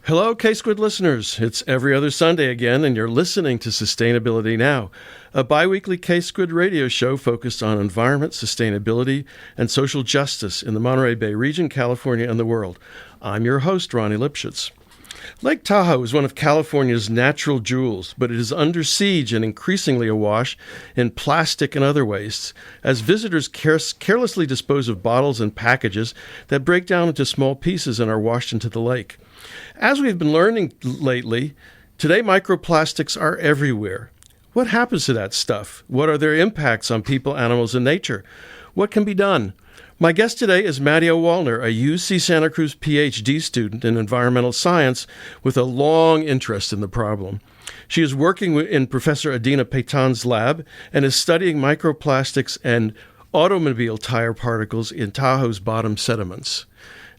Hello, KSQD listeners. It's every other Sunday again, and you're listening to Sustainability Now, a bi-weekly KSQD radio show focused on environment, sustainability, and social justice in the Monterey Bay region, California, and the world. I'm your host, Ronnie Lipschitz. Lake Tahoe is one of California's natural jewels, but it is under siege and increasingly awash in plastic and other wastes as visitors carelessly dispose of bottles and packages that break down into small pieces and are washed into the lake. As we've been learning lately, today microplastics are everywhere. What happens to that stuff? What are their impacts on people, animals, and nature? What can be done? My guest today is Madio Wallner, a UC Santa Cruz PhD student in environmental science with a long interest in the problem. She is working in Professor Adina Paytan's lab and is studying microplastics and automobile tire particles in Tahoe's bottom sediments.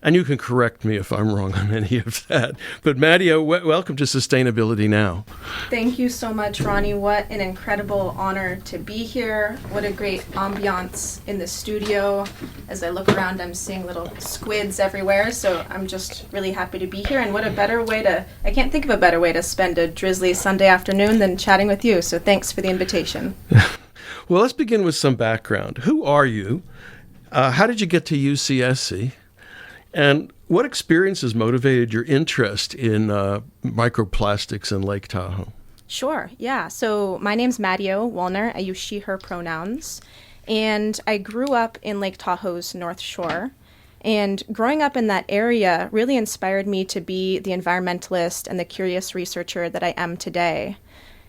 And you can correct me if I'm wrong on any of that. But Madio, welcome to Sustainability Now. Thank you so much, Ronnie. What an incredible honor to be here. What a great ambiance in the studio. As I look around, I'm seeing little squids everywhere. So I'm just really happy to be here. And what a better way I can't think of a better way to spend a drizzly Sunday afternoon than chatting with you. So thanks for the invitation. Well, let's begin with some background. Who are you? How did you get to UCSC? And what experiences motivated your interest in microplastics in Lake Tahoe? Sure, yeah. So my name's Madio Wallner. I use she, her pronouns. And I grew up in Lake Tahoe's North Shore. And growing up in that area really inspired me to be the environmentalist and the curious researcher that I am today.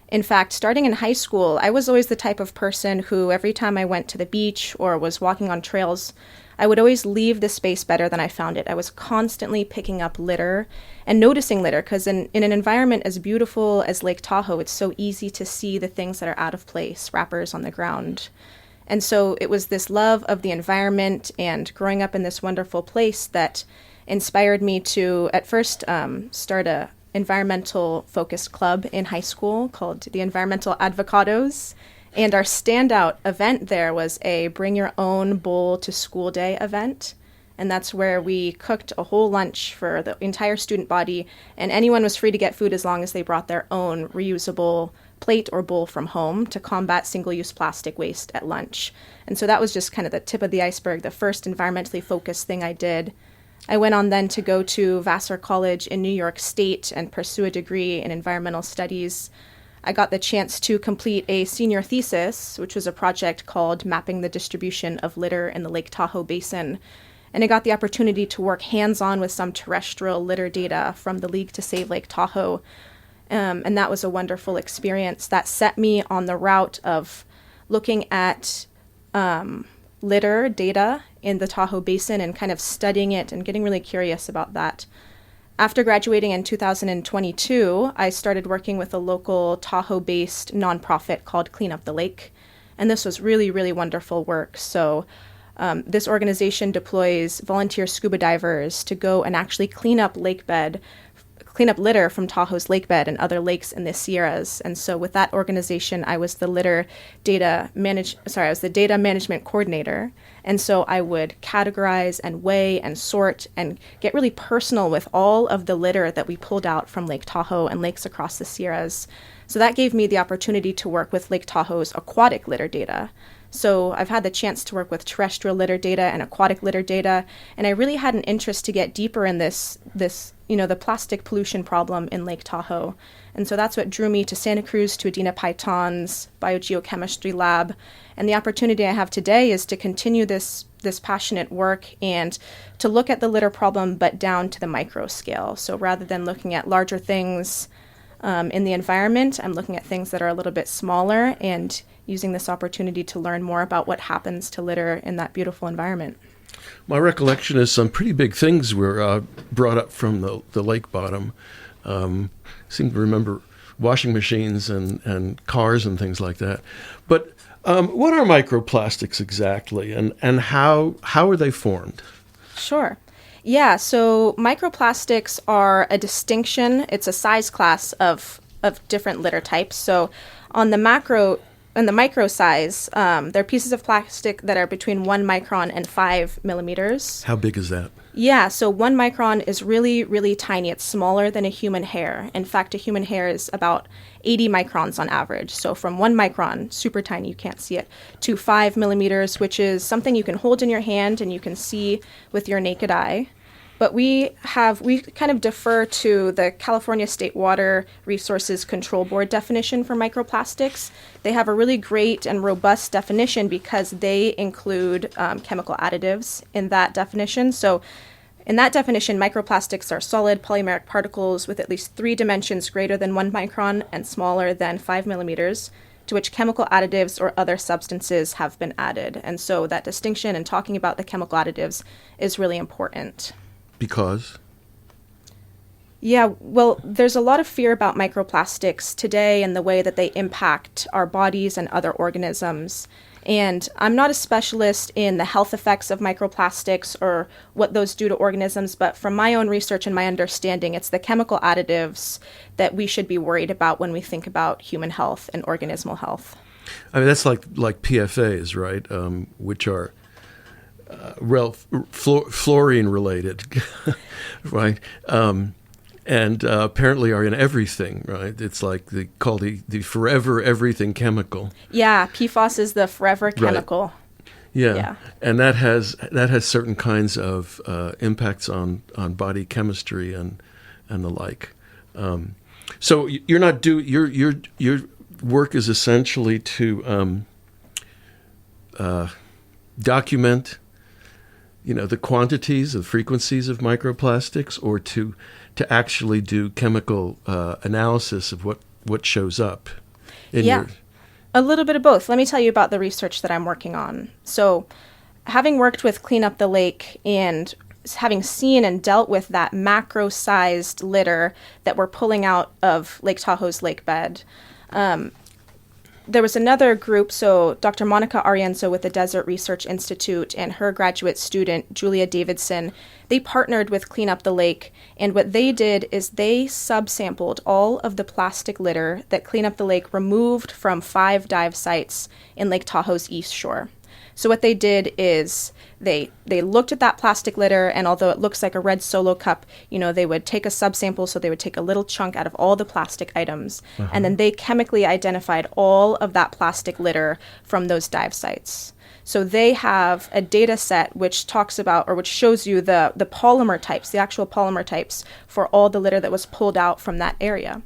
In fact, starting in high school, I was always the type of person who every time I went to the beach or was walking on trails, I would always leave the space better than I found it. I was constantly picking up litter and noticing litter because in an environment as beautiful as Lake Tahoe, it's so easy to see the things that are out of place, wrappers on the ground. And so it was this love of the environment and growing up in this wonderful place that inspired me to at first start a environmental focused club in high school called the Environmental Advocados. And our standout event there was a bring your own bowl to school day event. And that's where we cooked a whole lunch for the entire student body. And anyone was free to get food as long as they brought their own reusable plate or bowl from home to combat single-use plastic waste at lunch. And so that was just kind of the tip of the iceberg, the first environmentally focused thing I did. I went on then to go to Vassar College in New York State and pursue a degree in environmental studies. I got the chance to complete a senior thesis, which was a project called Mapping the Distribution of Litter in the Lake Tahoe Basin. And I got the opportunity to work hands-on with some terrestrial litter data from the League to Save Lake Tahoe. And that was a wonderful experience that set me on the route of looking at litter data in the Tahoe Basin and kind of studying it and getting really curious about that. After graduating in 2022, I started working with a local Tahoe-based nonprofit called Clean Up the Lake, and this was really, really wonderful work. So this organization deploys volunteer scuba divers to go and actually clean up litter from Tahoe's lakebed and other lakes in the Sierras. And so with that organization, I was the data management coordinator. And so I would categorize and weigh and sort and get really personal with all of the litter that we pulled out from Lake Tahoe and lakes across the Sierras. So that gave me the opportunity to work with Lake Tahoe's aquatic litter data. So I've had the chance to work with terrestrial litter data and aquatic litter data, and I really had an interest to get deeper in this the plastic pollution problem in Lake Tahoe. And so that's what drew me to Santa Cruz, to Adina Paytan's biogeochemistry lab. And the opportunity I have today is to continue this passionate work and to look at the litter problem, but down to the micro scale. So rather than looking at larger things in the environment, I'm looking at things that are a little bit smaller and using this opportunity to learn more about what happens to litter in that beautiful environment. My recollection is some pretty big things were brought up from the lake bottom. I seem to remember washing machines and cars and things like that. But what are microplastics exactly, and how are they formed? Sure. Yeah, so microplastics are a distinction. It's a size class of different litter types. So on the macro in the micro size, they're pieces of plastic that are between 1 micron and 5 millimeters. How big is that? Yeah, so 1 micron is really, really tiny. It's smaller than a human hair. In fact, a human hair is about 80 microns on average. So from 1 micron, super tiny, you can't see it, to 5 millimeters, which is something you can hold in your hand and you can see with your naked eye. But we kind of defer to the California State Water Resources Control Board definition for microplastics. They have a really great and robust definition because they include chemical additives in that definition. So in that definition, microplastics are solid polymeric particles with at least 3 dimensions greater than 1 micron and smaller than 5 millimeters, to which chemical additives or other substances have been added. And so that distinction and talking about the chemical additives is really important. Because? Yeah, well, there's a lot of fear about microplastics today and the way that they impact our bodies and other organisms. And I'm not a specialist in the health effects of microplastics or what those do to organisms, but from my own research and my understanding, it's the chemical additives that we should be worried about when we think about human health and organismal health. I mean, that's like PFAs, right? Which are fluorine related, right? And apparently are in everything, right? It's like called the forever everything chemical. Yeah, PFAS is the forever chemical. Right. Yeah, and that has certain kinds of impacts on body chemistry and the like. So you're not your work is essentially to document, the quantities, the frequencies of microplastics, or to actually do chemical analysis of what shows up in your... A little bit of both. Let me tell you about the research that I'm working on. So having worked with Clean Up the Lake and having seen and dealt with that macro-sized litter that we're pulling out of Lake Tahoe's lake bed, there was another group, so Dr. Monica Arienzo with the Desert Research Institute and her graduate student, Julia Davidson, they partnered with Clean Up the Lake, and what they did is they subsampled all of the plastic litter that Clean Up the Lake removed from 5 dive sites in Lake Tahoe's east shore. So what they did is they looked at that plastic litter, and although it looks like a red Solo cup, they would take a subsample, so they would take a little chunk out of all the plastic items, and then they chemically identified all of that plastic litter from those dive sites. So they have a data set which talks about, or which shows you the polymer types, the actual polymer types for all the litter that was pulled out from that area.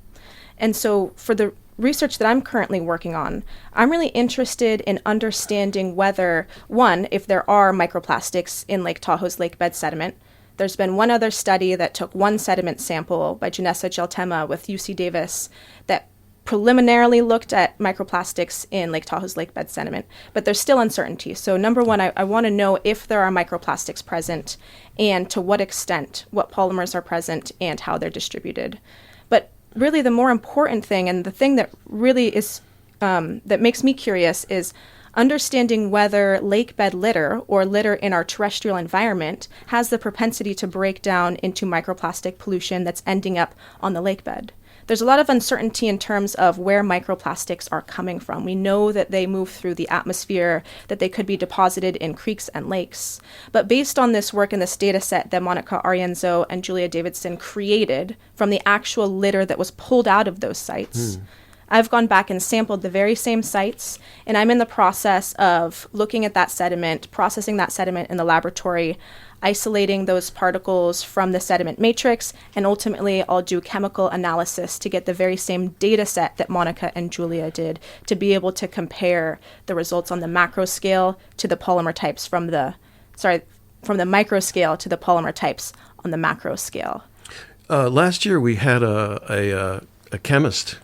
And so for the research that I'm currently working on, I'm really interested in understanding whether, one, if there are microplastics in Lake Tahoe's lake bed sediment. There's been one other study that took one sediment sample by Janessa Geltema with UC Davis that preliminarily looked at microplastics in Lake Tahoe's lake bed sediment, but there's still uncertainty. So number one, I want to know if there are microplastics present and to what extent, what polymers are present and how they're distributed. But really the more important thing, and the thing that really is that makes me curious, is understanding whether lake bed litter or litter in our terrestrial environment has the propensity to break down into microplastic pollution that's ending up on the lake bed. There's a lot of uncertainty in terms of where microplastics are coming from. We know that they move through the atmosphere, that they could be deposited in creeks and lakes. But based on this work and this data set that Monica Arienzo and Julia Davidson created from the actual litter that was pulled out of those sites, I've gone back and sampled the very same sites, and I'm in the process of looking at that sediment, processing that sediment in the laboratory, isolating those particles from the sediment matrix, and ultimately I'll do chemical analysis to get the very same data set that Monica and Julia did to be able to compare the results on the macro scale to the polymer types from the micro scale to the polymer types on the macro scale. Last year we had a chemist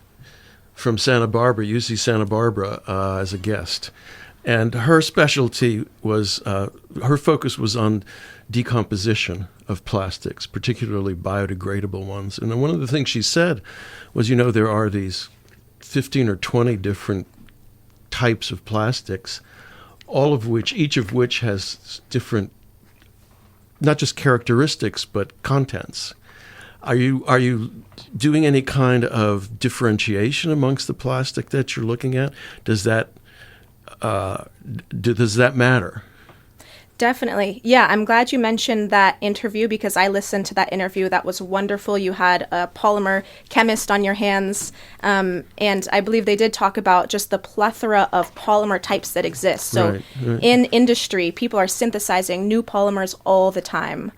from Santa Barbara, UC Santa Barbara, as a guest. And her specialty was, her focus was on decomposition of plastics, particularly biodegradable ones. And one of the things she said was, there are these 15 or 20 different types of plastics, each of which has different, not just characteristics, but contents. Are you doing any kind of differentiation amongst the plastic that you're looking at? Does that matter? Definitely. Yeah, I'm glad you mentioned that interview because I listened to that interview. That was wonderful. You had a polymer chemist on your hands. And I believe they did talk about just the plethora of polymer types that exist. So in industry, people are synthesizing new polymers all the time,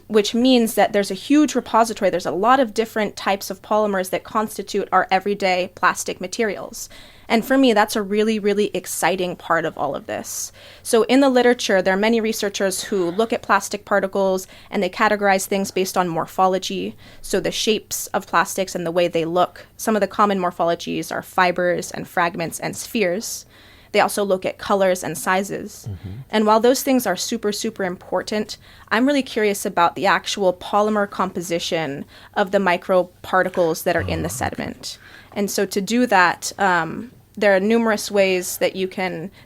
which means that there's a huge repository. There's a lot of different types of polymers that constitute our everyday plastic materials. And for me, that's a really, really exciting part of all of this. So in the literature, there are many researchers who look at plastic particles and they categorize things based on morphology. So the shapes of plastics and the way they look. Some of the common morphologies are fibers and fragments and spheres. They also look at colors and sizes. And while those things are super, super important, I'm really curious about the actual polymer composition of the microparticles that are in the sediment. And so to do that, there are numerous ways that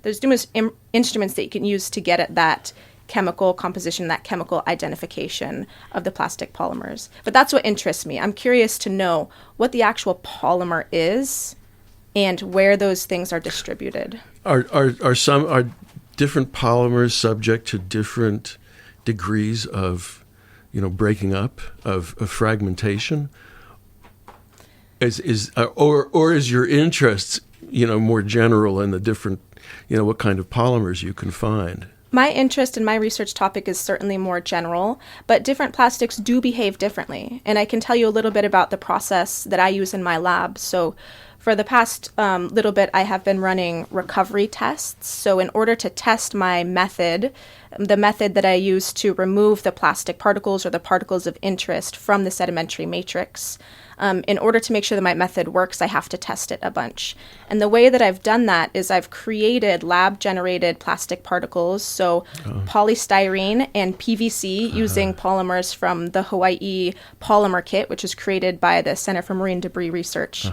there's numerous instruments that you can use to get at that chemical composition, that chemical identification of the plastic polymers. But that's what interests me. I'm curious to know what the actual polymer is and where those things are distributed. Are different polymers subject to different degrees of, breaking up, of fragmentation? Is your interest, more general in the different, what kind of polymers you can find? My interest in my research topic is certainly more general, but different plastics do behave differently. And I can tell you a little bit about the process that I use in my lab. So for the past little bit, I have been running recovery tests. So in order to test my method, the method that I use to remove the plastic particles or the particles of interest from the sedimentary matrix, in order to make sure that my method works, I have to test it a bunch. And the way that I've done that is I've created lab-generated plastic particles, so polystyrene and PVC using polymers from the Hawaii Polymer Kit, which is created by the Center for Marine Debris Research.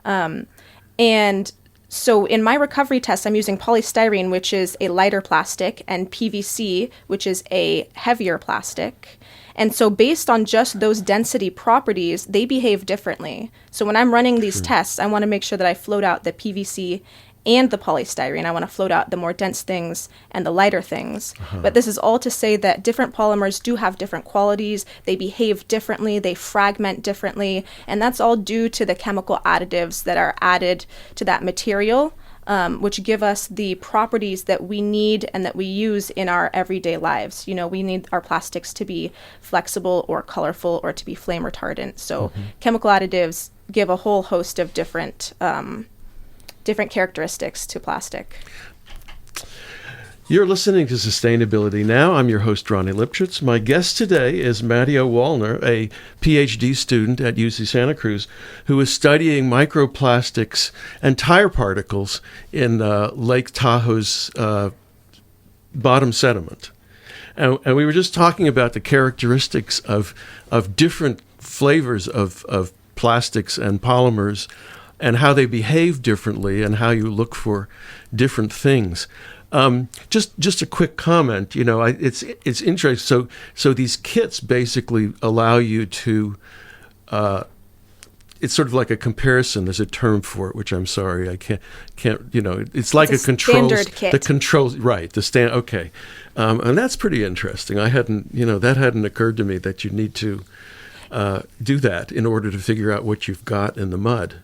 And so in my recovery test, I'm using polystyrene, which is a lighter plastic, and PVC, which is a heavier plastic. And so based on just those density properties, they behave differently. So when I'm running these tests, I want to make sure that I float out the PVC and the polystyrene. I want to float out the more dense things and the lighter things. But this is all to say that different polymers do have different qualities. They behave differently. They fragment differently. And that's all due to the chemical additives that are added to that material, which give us the properties that we need and that we use in our everyday lives. We need our plastics to be flexible or colorful or to be flame retardant. So chemical additives give a whole host of different characteristics to plastic. You're listening to Sustainability Now. I'm your host, Ronnie Lipschitz. My guest today is Madio Wallner, a PhD student at UC Santa Cruz, who is studying microplastics and tire particles in Lake Tahoe's bottom sediment. And we were just talking about the characteristics of different flavors of plastics and polymers and how they behave differently and how you look for different things. Just a quick comment. It's interesting. So these kits basically allow you to. It's sort of like a comparison. There's a term for it, which I'm sorry I can't. It's like it's a control. Standard kit. The controls, right? The stand. Okay, and that's pretty interesting. I hadn't. That hadn't occurred to me that you need to do that in order to figure out what you've got in the mud.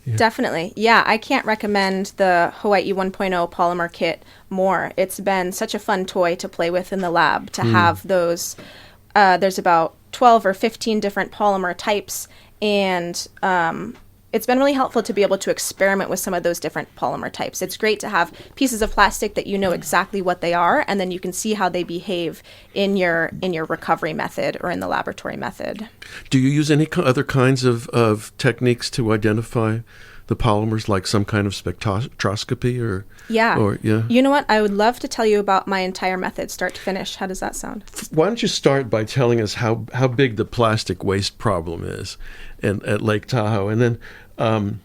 Yeah. Definitely. Yeah, I can't recommend the Hawaii 1.0 polymer kit more. It's been such a fun toy to play with in the lab to have those. There's about 12 or 15 different polymer types, and it's been really helpful to be able to experiment with some of those different polymer types. It's great to have pieces of plastic that you know exactly what they are, and then you can see how they behave in your recovery method or in the laboratory method. Do you use any other kinds of techniques to identify the polymers, like some kind of spectroscopy or? Yeah. You know what? I would love to tell you about my entire method, start to finish. How does that sound? Why don't you start by telling us how big the plastic waste problem is at Lake Tahoe, and then, and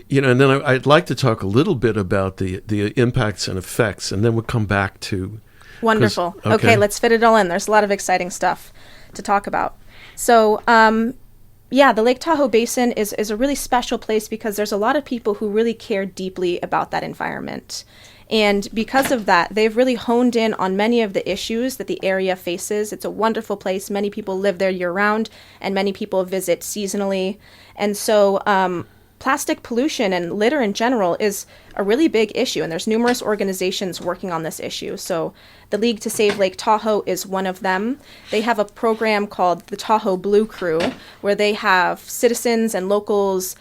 then I'd like to talk a little bit about the impacts and effects, and then we'll come back to. Wonderful. Okay, let's fit it all in. There's a lot of exciting stuff to talk about. So, the Lake Tahoe Basin is a really special place because there's a lot of people who really care deeply about that environment. And because of that, they've really honed in on many of the issues that the area faces. It's a wonderful place. Many people live there year-round, and many people visit seasonally. And so plastic pollution and litter in general is a really big issue, and there's numerous organizations working on this issue. So the League to Save Lake Tahoe is one of them. They have a program called the Tahoe Blue Crew, where they have citizens and locals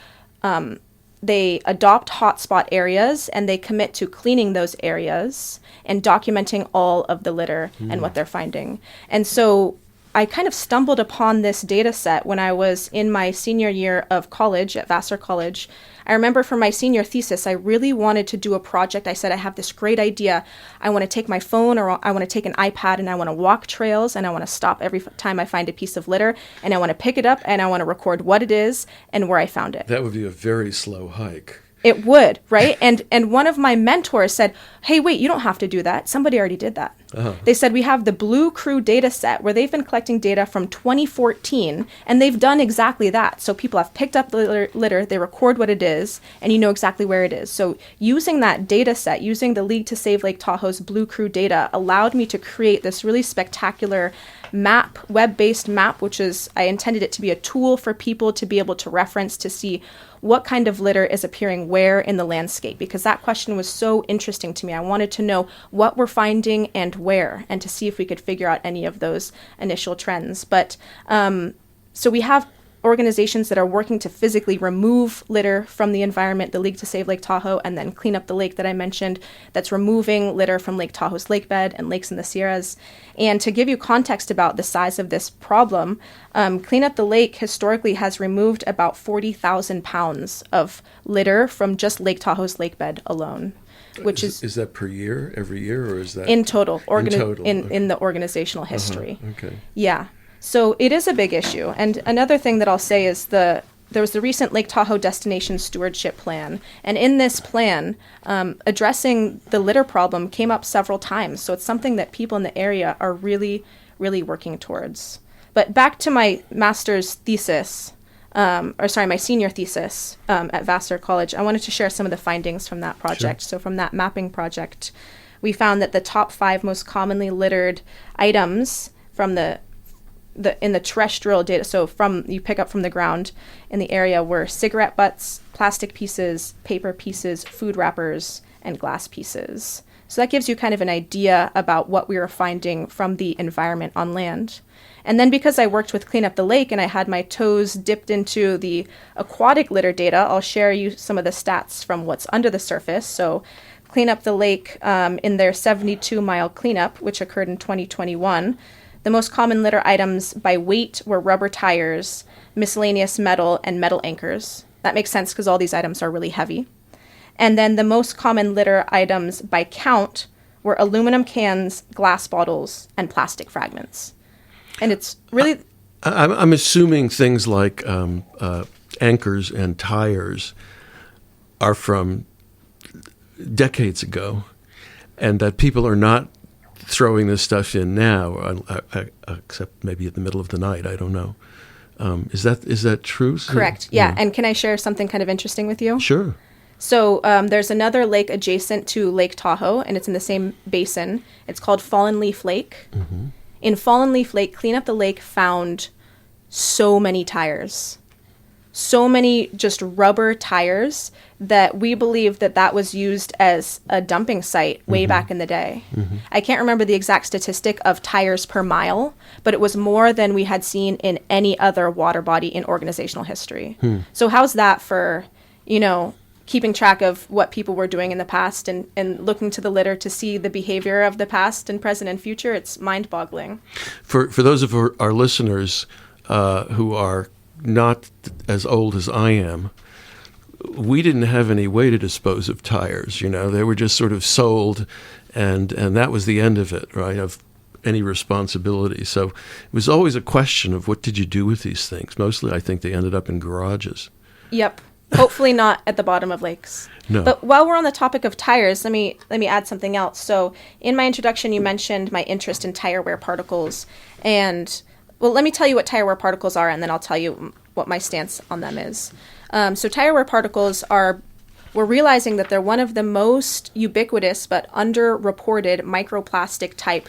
they adopt hotspot areas and they commit to cleaning those areas and documenting all of the litter and what they're finding. And so I kind of stumbled upon this data set when I was in my senior year of college at Vassar College. I remember for my senior thesis, I really wanted to do a project. I said, I have this great idea. I want to take my phone or I want to take an iPad and I want to walk trails and I want to stop every time I find a piece of litter and I want to pick it up and I want to record what it is and where I found it. That would be a very slow hike. It would, right? And one of my mentors said, hey, wait, you don't have to do that. Somebody already did that. Uh-huh. They said, we have the Blue Crew data set where they've been collecting data from 2014, and they've done exactly that. So people have picked up the litter, they record what it is, and you know exactly where it is. So using that data set, using the League to Save Lake Tahoe's Blue Crew data, allowed me to create this really spectacular map, web-based map, which is, I intended it to be a tool for people to be able to reference to see what kind of litter is appearing where in the landscape, because that question was so interesting to me. I wanted to know what we're finding and where, and to see if we could figure out any of those initial trends. But so we have organizations that are working to physically remove litter from the environment, the League to Save Lake Tahoe, and then Clean Up the Lake that I mentioned, that's removing litter from Lake Tahoe's lake bed and lakes in the Sierras. And to give you context about the size of this problem, Clean Up the Lake historically has removed about 40,000 pounds of litter from just Lake Tahoe's lake bed alone. Which is that per year, every year, or is that in total? In in the organizational history. Okay. Yeah. So it is a big issue. And another thing that I'll say is there was the recent Lake Tahoe Destination Stewardship Plan. And in this plan, addressing the litter problem came up several times. So it's something that people in the area are really, really working towards. But back to my master's thesis, my senior thesis at Vassar College, I wanted to share some of the findings from that project. Sure. So from that mapping project, we found that the top 5 most commonly littered items from in the terrestrial data, so from you pick up from the ground in the area, were cigarette butts, plastic pieces, paper pieces, food wrappers, and glass pieces. So that gives you kind of an idea about what we were finding from the environment on land. And then because I worked with Clean Up the Lake and I had my toes dipped into the aquatic litter data, I'll share you some of the stats from what's under the surface. So Clean Up the Lake, in their 72-mile cleanup, which occurred in 2021, the most common litter items by weight were rubber tires, miscellaneous metal, and metal anchors. That makes sense because all these items are really heavy. And then the most common litter items by count were aluminum cans, glass bottles, and plastic fragments. And it's really... I'm assuming things like anchors and tires are from decades ago, and that people are not throwing this stuff in now, except maybe at the middle of the night. I don't know. Is that true? Correct. Yeah. And can I share something kind of interesting with you? Sure. So there's another lake adjacent to Lake Tahoe, and it's in the same basin. It's called Fallen Leaf Lake. Mm-hmm. In Fallen Leaf Lake, Clean Up the Lake found so many tires. So many just rubber tires that we believe that was used as a dumping site way back in the day. Mm-hmm. I can't remember the exact statistic of tires per mile, but it was more than we had seen in any other water body in organizational history. So how's that for, keeping track of what people were doing in the past and looking to the litter to see the behavior of the past and present and future? It's mind-boggling. For those of our listeners who are not as old as I am, we didn't have any way to dispose of tires. They were just sort of sold, and that was the end of it, right, of any responsibility. So it was always a question of what did you do with these things. Mostly I think they ended up in garages. Yep. Hopefully not at the bottom of lakes. No. But while we're on the topic of tires, let me add something else. So in my introduction, you mentioned my interest in tire wear particles, and Well, let me tell you what tire wear particles are, and then I'll tell you what my stance on them is. So tire wear particles we're realizing that they're one of the most ubiquitous but underreported microplastic type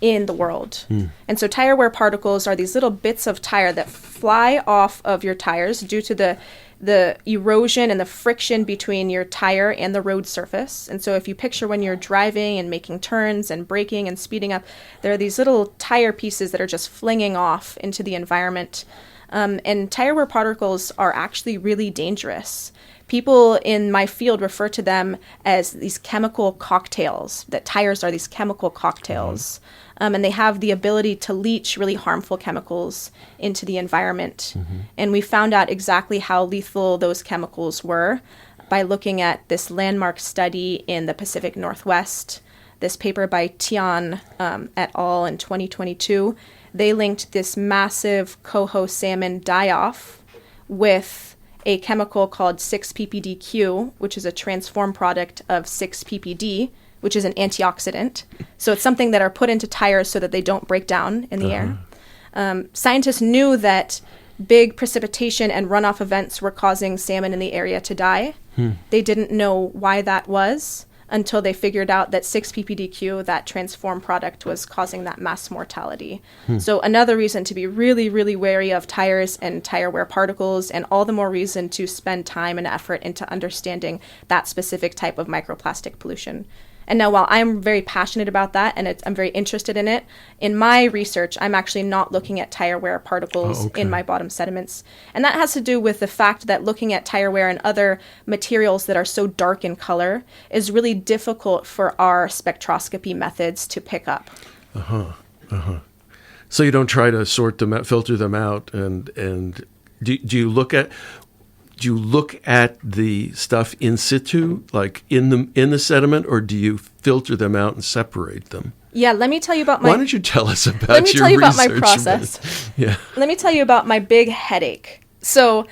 in the world. And so tire wear particles are these little bits of tire that fly off of your tires due to the erosion and the friction between your tire and the road surface. And so if you picture when you're driving and making turns and braking and speeding up, there are these little tire pieces that are just flinging off into the environment. And tire wear particles are actually really dangerous. People in my field refer to them as these chemical cocktails, that tires are these chemical cocktails. And they have the ability to leach really harmful chemicals into the environment. And we found out exactly how lethal those chemicals were by looking at this landmark study in the Pacific Northwest, this paper by Tian et al. In 2022. They linked this massive coho salmon die-off with a chemical called 6-PPDQ, which is a transformed product of 6-PPD, which is an antioxidant. So it's something that are put into tires so that they don't break down in the air. Scientists knew that big precipitation and runoff events were causing salmon in the area to die. They didn't know why that was until they figured out that 6-PPDQ, that transformed product, was causing that mass mortality. So another reason to be really, really wary of tires and tire wear particles, and all the more reason to spend time and effort into understanding that specific type of microplastic pollution. And now, while I'm very passionate about that and I'm very interested in it, in my research, I'm actually not looking at tire wear particles in my bottom sediments. And that has to do with the fact that looking at tire wear and other materials that are so dark in color is really difficult for our spectroscopy methods to pick up. So you don't try to sort them out, filter them out, and do you look at... Do you look at the stuff in situ, like in the sediment, or do you filter them out and separate them? Yeah, let me tell you about my... Why don't you tell us about Let me your tell you about my research process. Yeah. Let me tell you about my big headache. So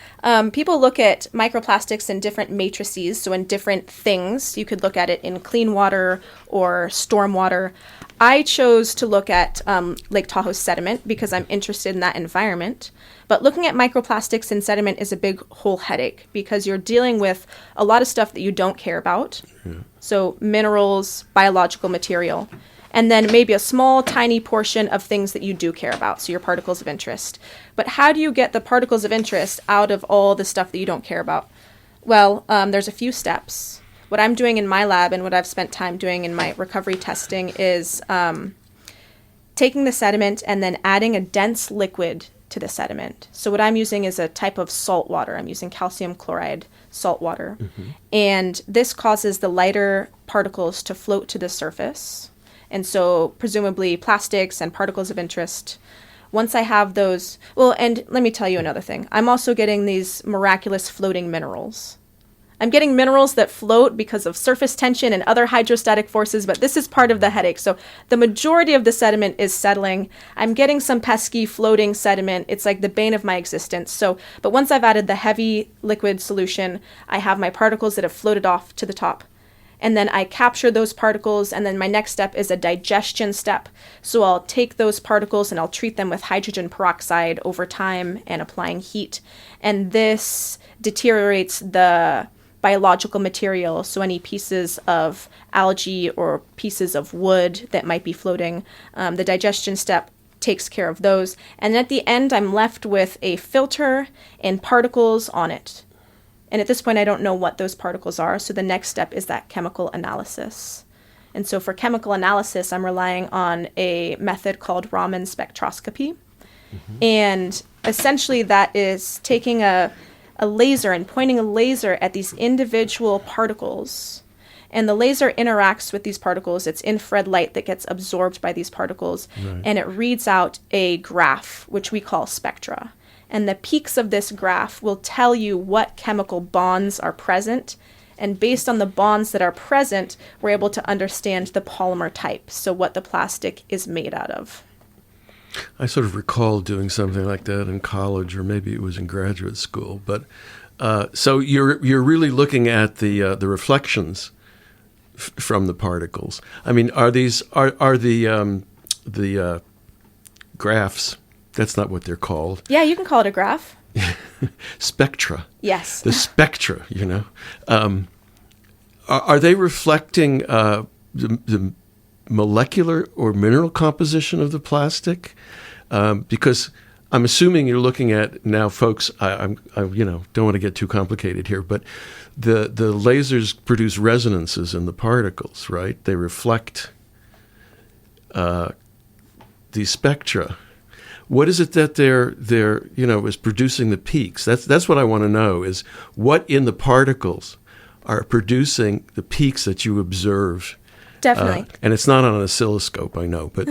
people look at microplastics in different matrices, so in different things. You could look at it in clean water or storm water. I chose to look at Lake Tahoe sediment because I'm interested in that environment. But looking at microplastics in sediment is a big whole headache because you're dealing with a lot of stuff that you don't care about. So minerals, biological material, and then maybe a small, tiny portion of things that you do care about, so your particles of interest. But how do you get the particles of interest out of all the stuff that you don't care about? Well, there's a few steps. What I'm doing in my lab and what I've spent time doing in my recovery testing is taking the sediment and then adding a dense liquid to the sediment. So what I'm using is a type of salt water. I'm using calcium chloride salt water. And this causes the lighter particles to float to the surface. And so presumably plastics and particles of interest. Once I have those, well, and let me tell you another thing. I'm also getting these miraculous floating minerals. I'm getting minerals that float because of surface tension and other hydrostatic forces, but this is part of the headache. So the majority of the sediment is settling. I'm getting some pesky floating sediment. It's like the bane of my existence. But once I've added the heavy liquid solution, I have my particles that have floated off to the top. And then I capture those particles, and then my next step is a digestion step. So I'll take those particles and I'll treat them with hydrogen peroxide over time and applying heat. And this deteriorates the biological material, so any pieces of algae or pieces of wood that might be floating. The digestion step takes care of those. And at the end, I'm left with a filter and particles on it. And at this point, I don't know what those particles are, so the next step is that chemical analysis. And so for chemical analysis, I'm relying on a method called Raman spectroscopy. And essentially that is taking a laser and pointing a laser at these individual particles. And the laser interacts with these particles. It's infrared light that gets absorbed by these particles. And it reads out a graph, which we call spectra. And the peaks of this graph will tell you what chemical bonds are present. And based on the bonds that are present, we're able to understand the polymer type, so what the plastic is made out of. I sort of recall doing something like that in college, or maybe it was in graduate school. But so you're really looking at the reflections from the particles. I mean, are the graphs that's not what they're called. Yeah, you can call it a graph. Spectra. Yes. The spectra, Are they reflecting the molecular or mineral composition of the plastic? Because I'm assuming you're looking at now, folks. I don't want to get too complicated here, but the lasers produce resonances in the particles, right? They reflect the spectra. What is it that they're is producing the peaks? That's what I want to know, is what in the particles are producing the peaks that you observe. Definitely. And it's not on an oscilloscope, I know, but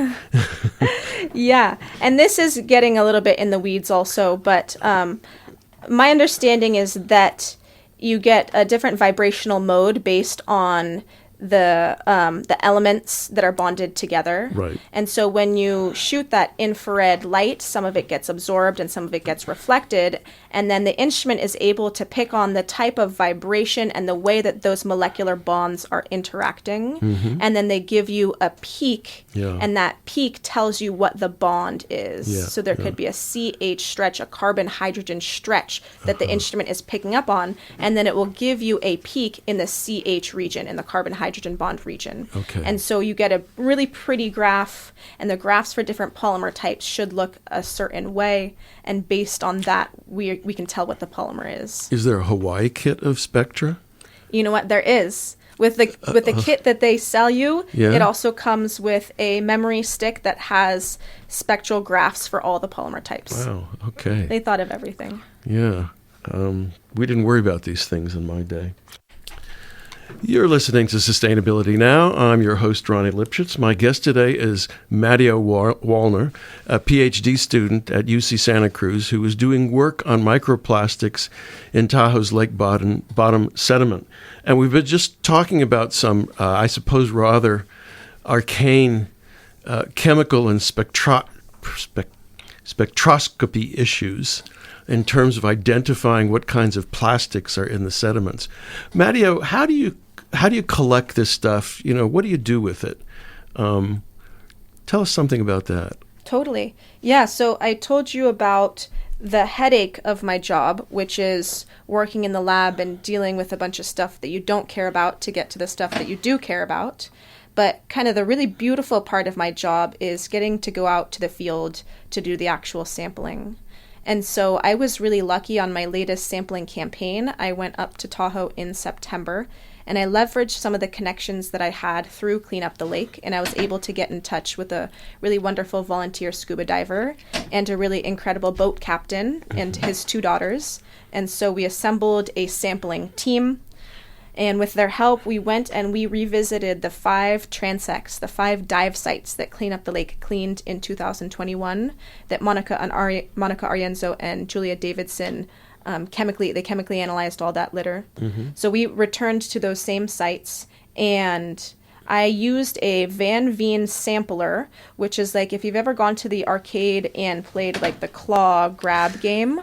Yeah, and this is getting a little bit in the weeds also, but my understanding is that you get a different vibrational mode based on the elements that are bonded together. Right. And so when you shoot that infrared light, some of it gets absorbed and some of it gets reflected, and then the instrument is able to pick on the type of vibration and the way that those molecular bonds are interacting. Mm-hmm. And then they give you a peak, and that peak tells you what the bond is. Yeah. So there could be a CH stretch, a carbon-hydrogen stretch that the instrument is picking up on, and then it will give you a peak in the CH region, in the carbon-hydrogen bond region. Okay. And so you get a really pretty graph, and the graphs for different polymer types should look a certain way, and based on that, we can tell what the polymer is. Is there a Hawaii kit of spectra? You know what? There is. With the kit that they sell you, it also comes with a memory stick that has spectral graphs for all the polymer types. Wow, okay. They thought of everything. Yeah. We didn't worry about these things in my day. You're listening to Sustainability Now. I'm your host, Ronnie Lipschitz. My guest today is Madio Wallner, a PhD student at UC Santa Cruz who is doing work on microplastics in Tahoe's lake bottom sediment. And we've been just talking about some, I suppose, rather arcane chemical and spectroscopy issues in terms of identifying what kinds of plastics are in the sediments. Madio, how do you collect this stuff? What do you do with it? Tell us something about that. Totally. Yeah, so I told you about the headache of my job, which is working in the lab and dealing with a bunch of stuff that you don't care about to get to the stuff that you do care about. But kind of the really beautiful part of my job is getting to go out to the field to do the actual sampling. And so I was really lucky on my latest sampling campaign. I went up to Tahoe in September, and I leveraged some of the connections that I had through Clean Up the Lake, and I was able to get in touch with a really wonderful volunteer scuba diver and a really incredible boat captain and his two daughters. And so we assembled a sampling team. And with their help, we went and we revisited the 5 transects, the 5 dive sites that Clean Up the Lake cleaned in 2021, that Monica Arienzo and Julia Davidson chemically analyzed all that litter. Mm-hmm. So we returned to those same sites, and I used a Van Veen sampler, which is like if you've ever gone to the arcade and played like the claw grab game,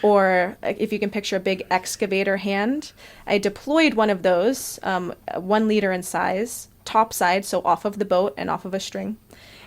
or if you can picture a big excavator hand. I deployed one of those, 1 liter in size, topside, so off of the boat and off of a string.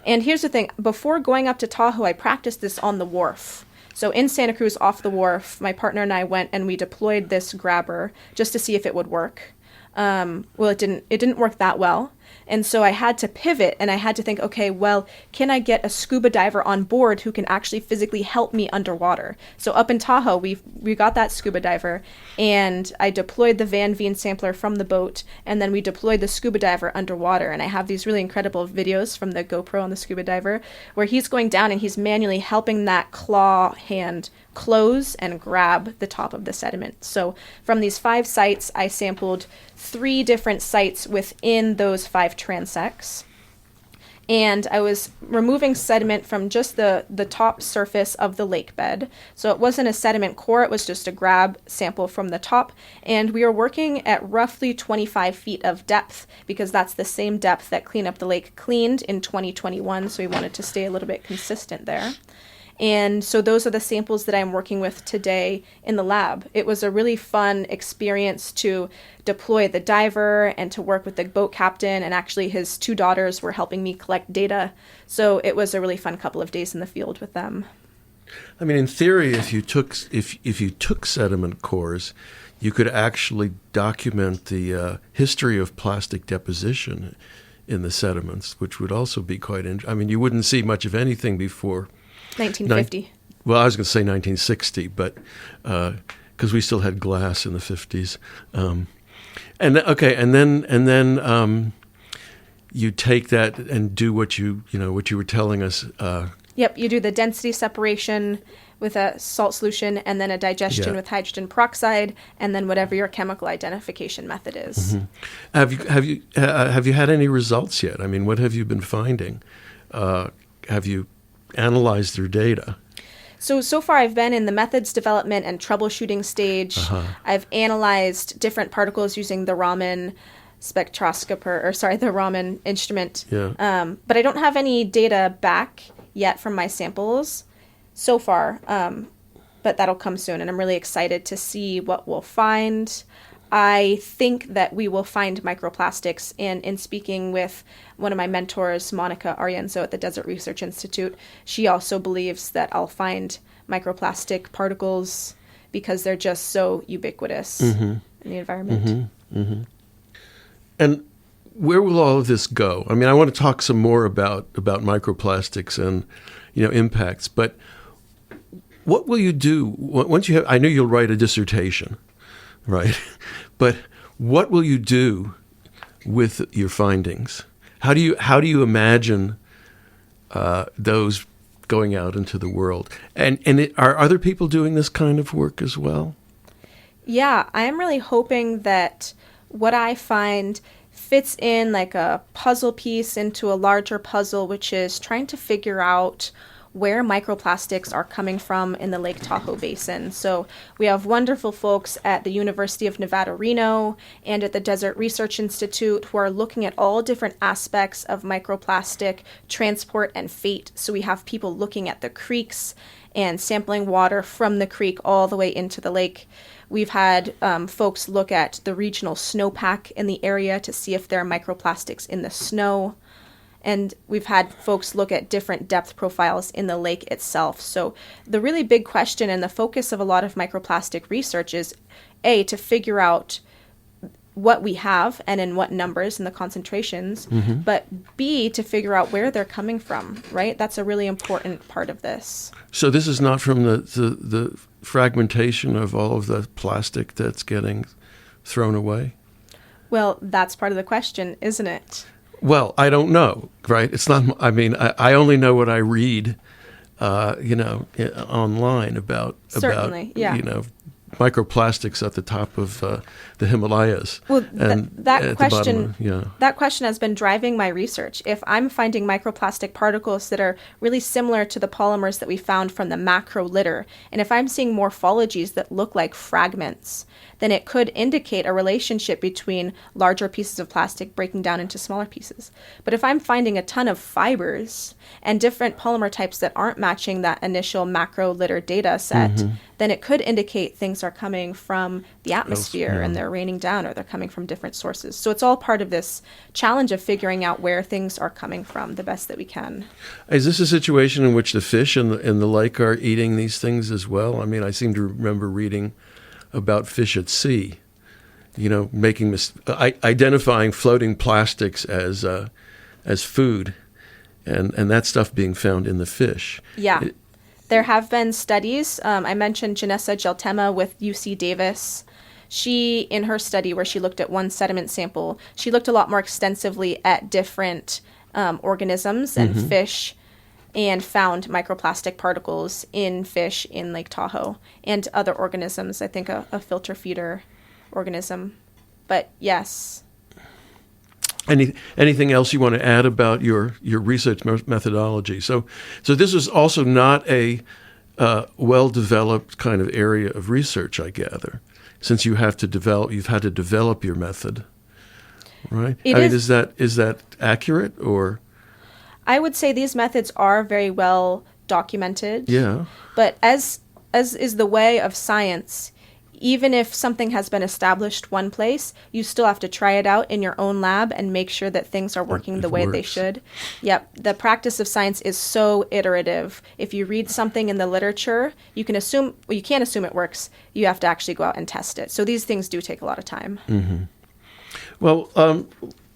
And here's the thing, before going up to Tahoe, I practiced this on the wharf. So in Santa Cruz, off the wharf, my partner and I went and we deployed this grabber just to see if it would work. Well, it didn't work that well. And so I had to pivot, and I had to think, okay, well, can I get a scuba diver on board who can actually physically help me underwater? So up in Tahoe, we got that scuba diver, and I deployed the Van Veen sampler from the boat, and then we deployed the scuba diver underwater. And I have these really incredible videos from the GoPro on the scuba diver where he's going down and he's manually helping that claw hand close and grab the top of the sediment. So from these 5 sites, I sampled 3 different sites within those 5 transects. And I was removing sediment from just the top surface of the lake bed. So it wasn't a sediment core, it was just a grab sample from the top. And we were working at roughly 25 feet of depth, because that's the same depth that Clean Up the Lake cleaned in 2021. So we wanted to stay a little bit consistent there. And so those are the samples that I'm working with today in the lab. It was a really fun experience to deploy the diver and to work with the boat captain, and actually his 2 daughters were helping me collect data. So it was a really fun couple of days in the field with them. I mean, in theory, if you took sediment cores, you could actually document the history of plastic deposition in the sediments, which would also be quite interesting. I mean, you wouldn't see much of anything before 1950. Well, I was going to say 1960, but because we still had glass in the 50s. And then you take that and do what you were telling us. Yep, you do the density separation with a salt solution, and then a digestion with hydrogen peroxide, and then whatever your chemical identification method is. Mm-hmm. Have you had any results yet? I mean, what have you been finding? Have you analyzed their data? So far I've been in the methods development and troubleshooting stage. I've analyzed different particles using the Raman the Raman instrument. Yeah. But I don't have any data back yet from my samples so far, but that'll come soon, and I'm really excited to see what we'll find. I think that we will find microplastics, and in speaking with one of my mentors, Monica Arienzo at the Desert Research Institute, she also believes that I'll find microplastic particles because they're just so ubiquitous in the environment. Mm-hmm. Mm-hmm. And where will all of this go? I mean, I want to talk some more about microplastics and impacts, but what will you do once you have? I know you'll write a dissertation, right? But what will you do with your findings? How do you imagine those going out into the world? And are other people doing this kind of work as well? Yeah, I'm really hoping that what I find fits in like a puzzle piece into a larger puzzle, which is trying to figure out where microplastics are coming from in the Lake Tahoe Basin. So we have wonderful folks at the University of Nevada, Reno, and at the Desert Research Institute who are looking at all different aspects of microplastic transport and fate. So we have people looking at the creeks and sampling water from the creek all the way into the lake. We've had folks look at the regional snowpack in the area to see if there are microplastics in the snow. And we've had folks look at different depth profiles in the lake itself. So the really big question and the focus of a lot of microplastic research is, A, to figure out what we have and in what numbers and the concentrations, but B, to figure out where they're coming from, right? That's a really important part of this. So this is not from the fragmentation of all of the plastic that's getting thrown away? Well, that's part of the question, isn't it? Well, I don't know, right? It's not. I mean, I only know what I read, online about microplastics at the top of the Himalayas. Well, that question has been driving my research. If I'm finding microplastic particles that are really similar to the polymers that we found from the macro litter, and if I'm seeing morphologies that look like fragments, then it could indicate a relationship between larger pieces of plastic breaking down into smaller pieces. But if I'm finding a ton of fibers and different polymer types that aren't matching that initial macro litter data set, then it could indicate things are coming from the atmosphere and they're raining down, or they're coming from different sources. So it's all part of this challenge of figuring out where things are coming from the best that we can. Is this a situation in which the fish in the lake are eating these things as well? I mean, I seem to remember reading about fish at sea, identifying floating plastics as food, and that stuff being found in the fish. Yeah. There have been studies. I mentioned Janessa Geltema with UC Davis. She, in her study where she looked at one sediment sample, she looked a lot more extensively at different organisms and fish, and found microplastic particles in fish in Lake Tahoe and other organisms, I think a filter feeder organism. But yes. Anything else you want to add about your research methodology? So this is also not a well-developed kind of area of research, I gather, since you've had to develop your method, right? Is that accurate, or? I would say these methods are very well documented. Yeah. But as is the way of science, even if something has been established one place, you still have to try it out in your own lab and make sure that things are working the way they should. Yep. The practice of science is so iterative. If you read something in the literature, you can't assume it works. You have to actually go out and test it. So these things do take a lot of time. Mm-hmm. Well,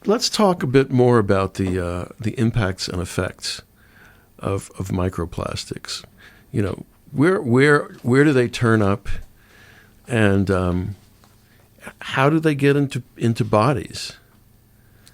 let's talk a bit more about the impacts and effects of microplastics. Where do they turn up? And how do they get into bodies?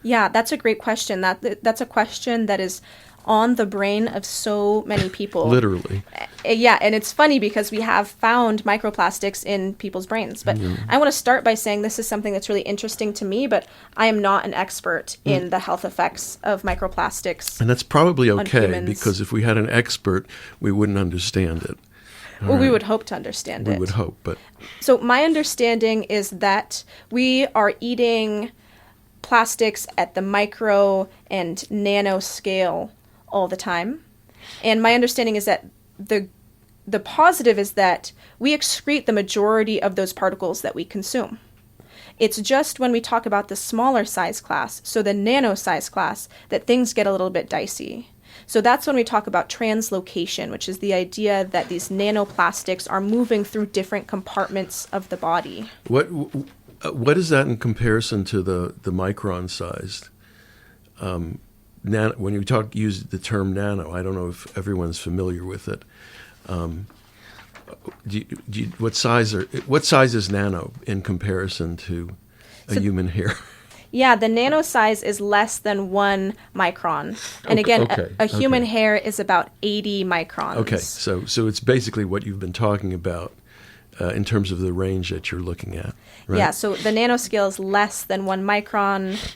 Yeah, that's a great question. That's a question that is on the brain of so many people. Literally. Yeah, and it's funny because we have found microplastics in people's brains. But I want to start by saying this is something that's really interesting to me, but I am not an expert in the health effects of microplastics. And that's probably okay, because if we had an expert, we wouldn't understand it. We would hope to understand it. We would hope, but... So my understanding is that we are eating plastics at the micro and nano scale all the time. And my understanding is that the positive is that we excrete the majority of those particles that we consume. It's just when we talk about the smaller size class, so the nano size class, that things get a little bit dicey. So that's when we talk about translocation, which is the idea that these nanoplastics are moving through different compartments of the body. What is that in comparison to the micron-sized? When you use the term nano, I don't know if everyone's familiar with it. What size is nano in comparison to a human hair? Yeah, the nano size is less than 1 micron. And again, a human hair is about 80 microns. Okay, so it's basically what you've been talking about in terms of the range that you're looking at, right? Yeah, so the nanoscale is less than 1 micron,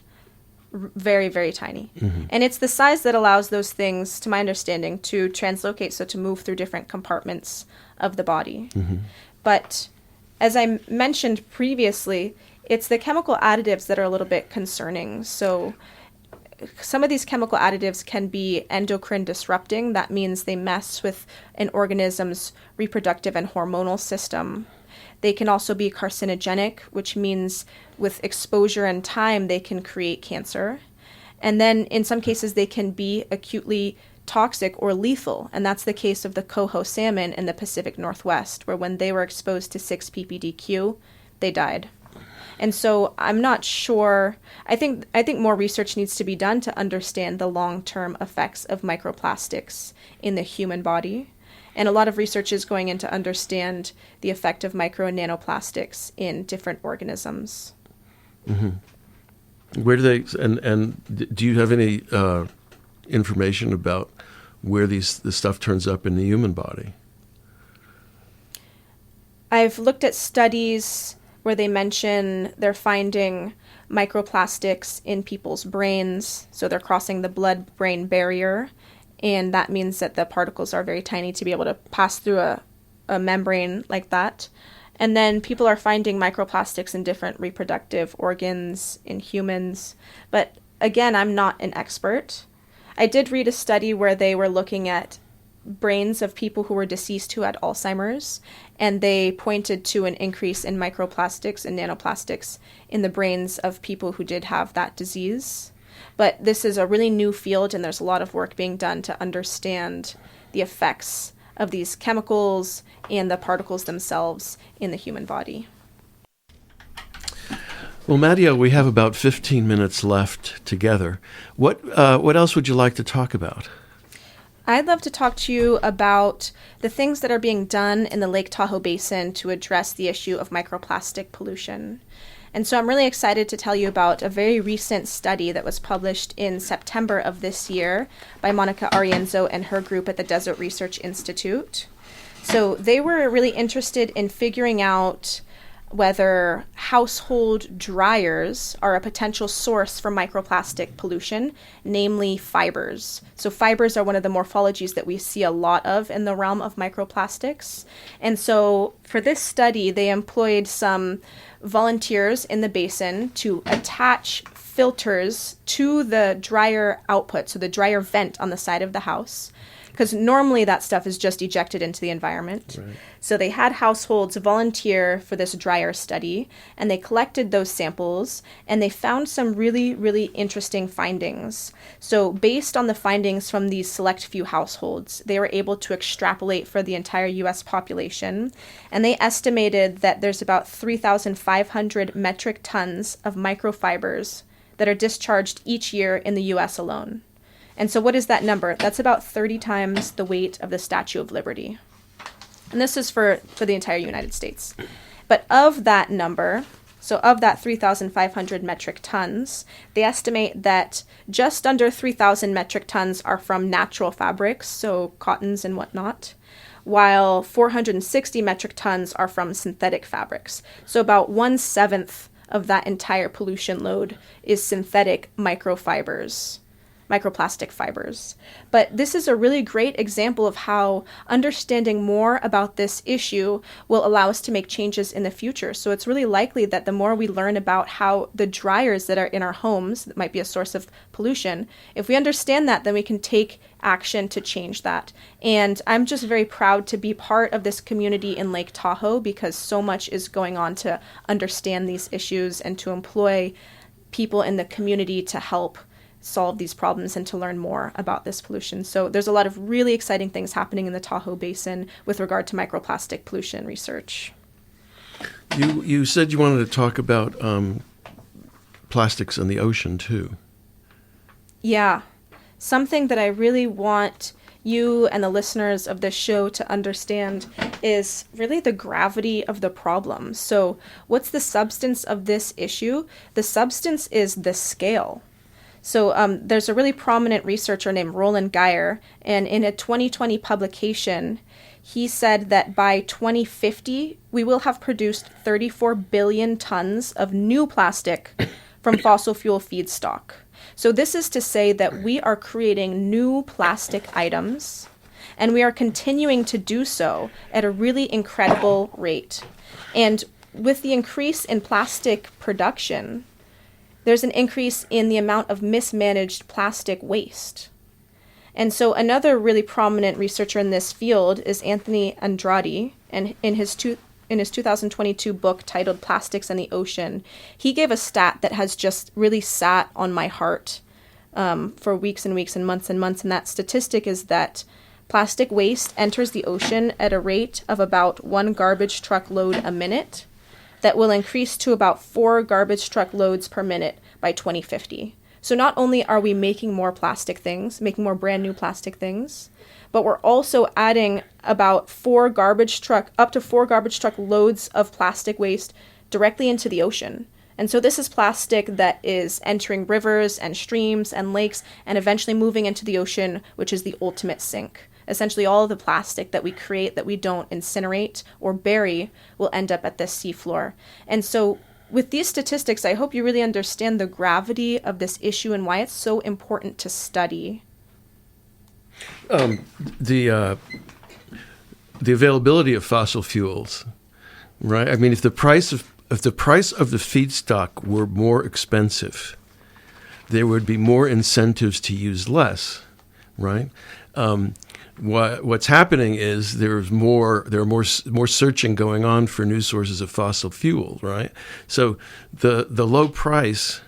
very, very tiny. Mm-hmm. And it's the size that allows those things, to my understanding, to translocate, so to move through different compartments of the body. Mm-hmm. But as I mentioned previously, it's the chemical additives that are a little bit concerning. So some of these chemical additives can be endocrine disrupting. That means they mess with an organism's reproductive and hormonal system. They can also be carcinogenic, which means with exposure and time, they can create cancer. And then in some cases, they can be acutely toxic or lethal. And that's the case of the coho salmon in the Pacific Northwest, where when they were exposed to 6 ppdq, they died. And so I'm not sure. I think more research needs to be done to understand the long-term effects of microplastics in the human body. And a lot of research is going in to understand the effect of micro and nanoplastics in different organisms. Mm-hmm. Where do they, and do you have any information about where this stuff turns up in the human body? I've looked at studies where they mention they're finding microplastics in people's brains. So they're crossing the blood-brain barrier, and that means that the particles are very tiny to be able to pass through a membrane like that. And then people are finding microplastics in different reproductive organs in humans. But again, I'm not an expert. I did read a study where they were looking at brains of people who were deceased who had Alzheimer's, and they pointed to an increase in microplastics and nanoplastics in the brains of people who did have that disease. But this is a really new field, and there's a lot of work being done to understand the effects of these chemicals and the particles themselves in the human body. Well, Madio, we have about 15 minutes left together. What else would you like to talk about? I'd love to talk to you about the things that are being done in the Lake Tahoe Basin to address the issue of microplastic pollution. And so I'm really excited to tell you about a very recent study that was published in September of this year by Monica Arienzo and her group at the Desert Research Institute. So they were really interested in figuring out whether household dryers are a potential source for microplastic pollution, namely fibers. So fibers are one of the morphologies that we see a lot of in the realm of microplastics. And so for this study, they employed some volunteers in the basin to attach filters to the dryer output, so the dryer vent on the side of the house, because normally that stuff is just ejected into the environment. Right. So they had households volunteer for this dryer study, and they collected those samples, and they found some really, really interesting findings. So based on the findings from these select few households, they were able to extrapolate for the entire U.S. population, and they estimated that there's about 3,500 metric tons of microfibers that are discharged each year in the U.S. alone. And so what is that number? That's about 30 times the weight of the Statue of Liberty. And this is for the entire United States. But of that number, so of that 3,500 metric tons, they estimate that just under 3,000 metric tons are from natural fabrics, so cottons and whatnot, while 460 metric tons are from synthetic fabrics. So about 1/7 of that entire pollution load is synthetic microplastic fibers. But this is a really great example of how understanding more about this issue will allow us to make changes in the future. So it's really likely that the more we learn about how the dryers that are in our homes, that might be a source of pollution, if we understand that, then we can take action to change that. And I'm just very proud to be part of this community in Lake Tahoe, because so much is going on to understand these issues and to employ people in the community to help solve these problems and to learn more about this pollution. So there's a lot of really exciting things happening in the Tahoe Basin with regard to microplastic pollution research. You said you wanted to talk about plastics in the ocean too. Yeah. Something that I really want you and the listeners of this show to understand is really the gravity of the problem. So what's the substance of this issue? The substance is the scale. So there's a really prominent researcher named Roland Geyer, and in a 2020 publication, he said that by 2050, we will have produced 34 billion tons of new plastic from fossil fuel feedstock. So this is to say that we are creating new plastic items, and we are continuing to do so at a really incredible rate. And with the increase in plastic production, there's an increase in the amount of mismanaged plastic waste. And so another really prominent researcher in this field is Anthony Andrade, and in his 2022 book titled Plastics and the Ocean, he gave a stat that has just really sat on my heart for weeks and weeks and months, and that statistic is that plastic waste enters the ocean at a rate of about 1 garbage truck load a minute, that will increase to about 4 garbage truck loads per minute by 2050. So not only are we making more plastic things, making more brand new plastic things, but we're also adding about up to 4 garbage truck loads of plastic waste directly into the ocean. And so this is plastic that is entering rivers and streams and lakes and eventually moving into the ocean, which is the ultimate sink. Essentially, all of the plastic that we create that we don't incinerate or bury will end up at the seafloor. And so with these statistics, I hope you really understand the gravity of this issue and why it's so important to study. The availability of fossil fuels, right? I mean, if the price of the feedstock were more expensive, there would be more incentives to use less, right? What's happening is there are more searching going on for new sources of fossil fuel, right? So the low price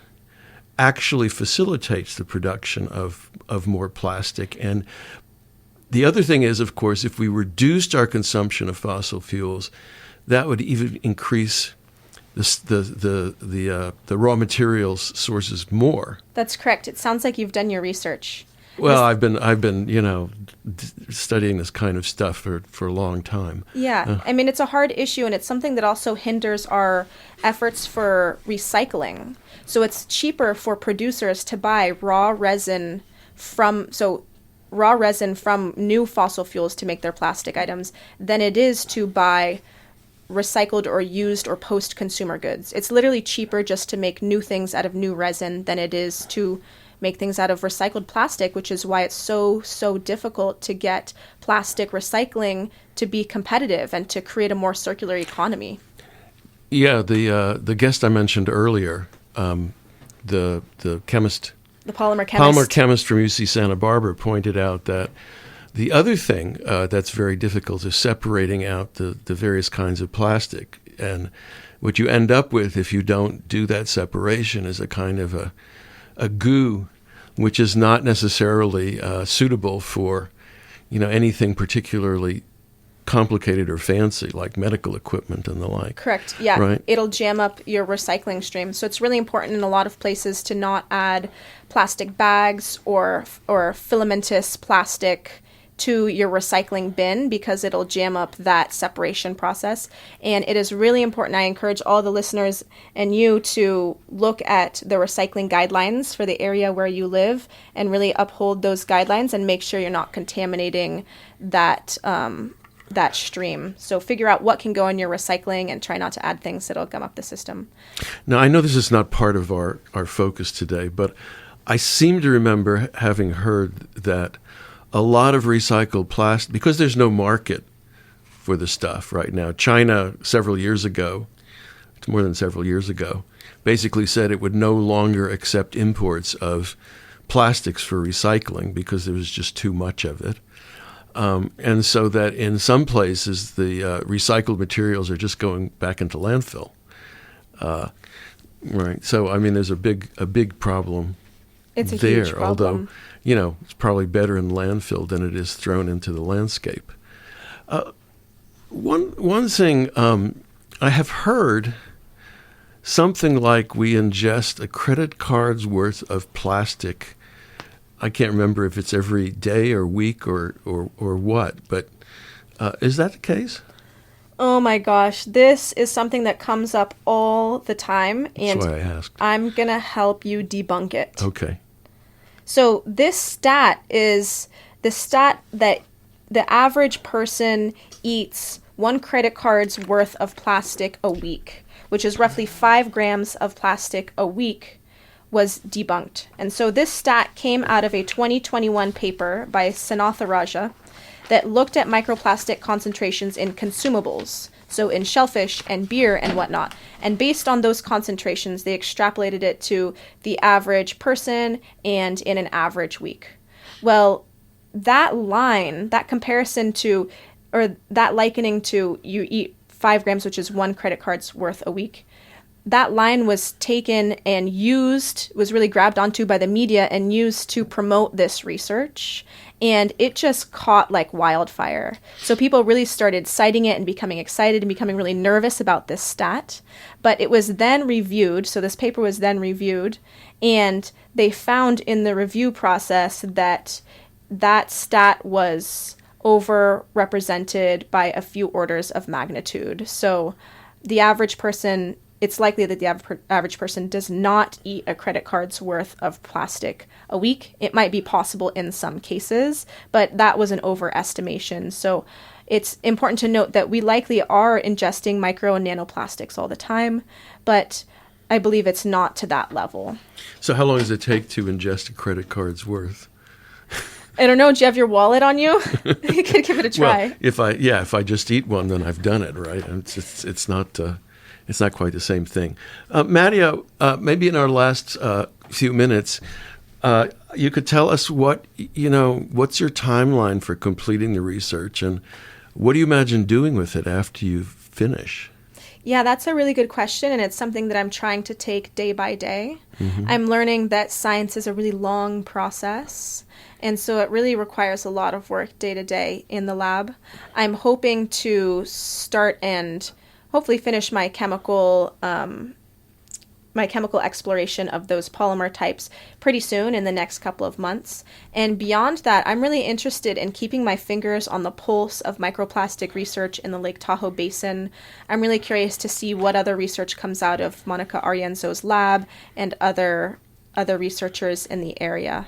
actually facilitates the production of more plastic. And the other thing is, of course, if we reduced our consumption of fossil fuels, that would even increase the raw materials sources more. That's correct. It sounds like you've done your research. Well, I've been studying this kind of stuff for a long time. Yeah, I mean, it's a hard issue, and it's something that also hinders our efforts for recycling. So it's cheaper for producers to buy raw resin from new fossil fuels to make their plastic items than it is to buy recycled or used or post-consumer goods. It's literally cheaper just to make new things out of new resin than it is to make things out of recycled plastic, which is why it's so difficult to get plastic recycling to be competitive and to create a more circular economy. Yeah, the guest I mentioned earlier, the chemist, the polymer chemist from UC Santa Barbara, pointed out that The other thing that's very difficult is separating out the various kinds of plastic. And what you end up with if you don't do that separation is a kind of a goo, which is not necessarily suitable for, anything particularly complicated or fancy, like medical equipment and the like. Correct. Yeah. Right? It'll jam up your recycling stream. So it's really important in a lot of places to not add plastic bags or filamentous plastic to your recycling bin, because it'll jam up that separation process. And it is really important. I encourage all the listeners and you to look at the recycling guidelines for the area where you live and really uphold those guidelines and make sure you're not contaminating that stream. So figure out what can go in your recycling and try not to add things that'll gum up the system. Now, I know this is not part of our focus today, but I seem to remember having heard that a lot of recycled plastic, because there's no market for the stuff right now. China, several years ago, it's more than several years ago, basically said it would no longer accept imports of plastics for recycling because there was just too much of it. And so that in some places, the recycled materials are just going back into landfill. Right. So, I mean, there's a big problem. It's a there, huge problem. Although, it's probably better in landfill than it is thrown into the landscape. One thing I have heard, something like we ingest a credit card's worth of plastic. I can't remember if it's every day or week or what, but is that the case? Oh my gosh, this is something that comes up all the time, and That's why I asked. I'm going to help you debunk it. Okay. So this stat is the stat that the average person eats 1 credit card's worth of plastic a week, which is roughly 5 grams of plastic a week, was debunked. And so this stat came out of a 2021 paper by Sanatha Raja that looked at microplastic concentrations in consumables, so in shellfish and beer and whatnot. And based on those concentrations, they extrapolated it to the average person and in an average week. Well, that line, that comparison to, or that likening to you eat 5 grams, which is 1 credit card's worth a week, that line was taken and used, was really grabbed onto by the media and used to promote this research. And it just caught like wildfire. So people really started citing it and becoming excited and becoming really nervous about this stat. But it was then reviewed. So this paper was then reviewed. And they found in the review process that that stat was overrepresented by a few orders of magnitude. So the average person, it's likely that the average person does not eat a credit card's worth of plastic a week. It might be possible in some cases, but that was an overestimation. So it's important to note that we likely are ingesting micro and nanoplastics all the time, but I believe it's not to that level. So how long does it take to ingest a credit card's worth? I don't know. Do you have your wallet on you? You could give it a try. Well, if I just eat one, then I've done it, right? And it's not quite the same thing. Madio, maybe in our last few minutes, you could tell us what's your timeline for completing the research, and what do you imagine doing with it after you finish? Yeah, that's a really good question, and it's something that I'm trying to take day by day. Mm-hmm. I'm learning that science is a really long process, and so it really requires a lot of work day to day in the lab. I'm hoping to start and hopefully finish my chemical exploration of those polymer types pretty soon in the next couple of months. And beyond that, I'm really interested in keeping my fingers on the pulse of microplastic research in the Lake Tahoe Basin. I'm really curious to see what other research comes out of Monica Arienzo's lab and other researchers in the area.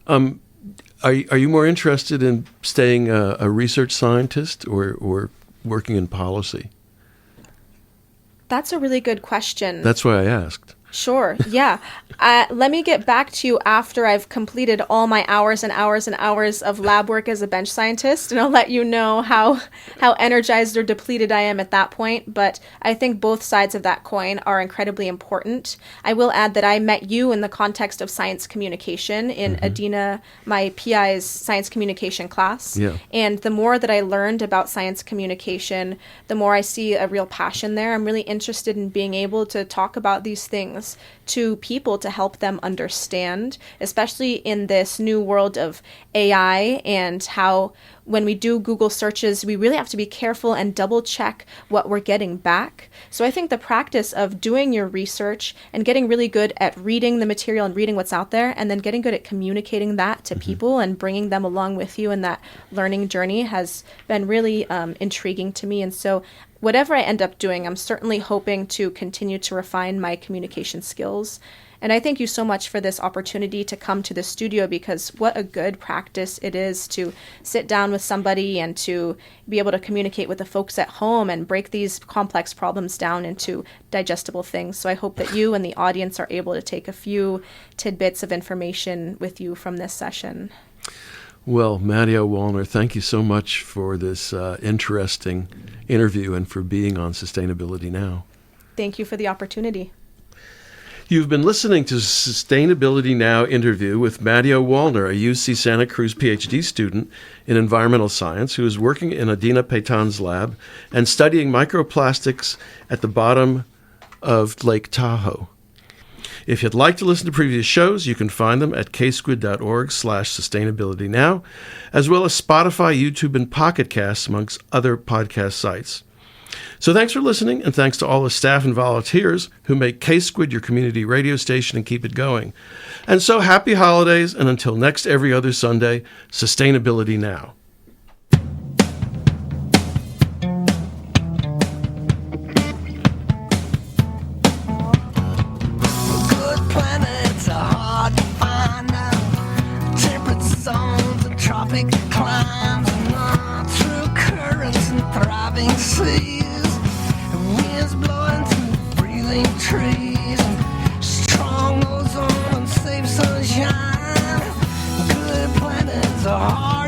Are you more interested in staying a research scientist or working in policy? That's a really good question. That's why I asked. Sure. Yeah. Let me get back to you after I've completed all my hours and hours and hours of lab work as a bench scientist, and I'll let you know how energized or depleted I am at that point. But I think both sides of that coin are incredibly important. I will add that I met you in the context of science communication in Adina, my PI's science communication class. Yeah. And the more that I learned about science communication, the more I see a real passion there. I'm really interested in being able to talk about these things to people to help them understand, especially in this new world of AI and how when we do Google searches, we really have to be careful and double check what we're getting back. So I think the practice of doing your research and getting really good at reading the material and reading what's out there, and then getting good at communicating that to people and bringing them along with you in that learning journey has been really intriguing to me. And so whatever I end up doing, I'm certainly hoping to continue to refine my communication skills. And I thank you so much for this opportunity to come to the studio, because what a good practice it is to sit down with somebody and to be able to communicate with the folks at home and break these complex problems down into digestible things. So I hope that you and the audience are able to take a few tidbits of information with you from this session. Well, Madio Wallner, thank you so much for this interesting interview and for being on Sustainability Now. Thank you for the opportunity. You've been listening to Sustainability Now interview with Madio Wallner, a UC Santa Cruz PhD student in environmental science who is working in Adina Paytan's lab and studying microplastics at the bottom of Lake Tahoe. If you'd like to listen to previous shows, you can find them at ksquid.org/sustainabilitynow, as well as Spotify, YouTube, and Pocket Casts, amongst other podcast sites. So thanks for listening, and thanks to all the staff and volunteers who make KSQD your community radio station and keep it going. And so happy holidays, and until next every other Sunday, Sustainability Now. Climbs through currents and thriving seas, winds blowing through breathing trees, and strong ozone and safe sunshine. Good planets are hard.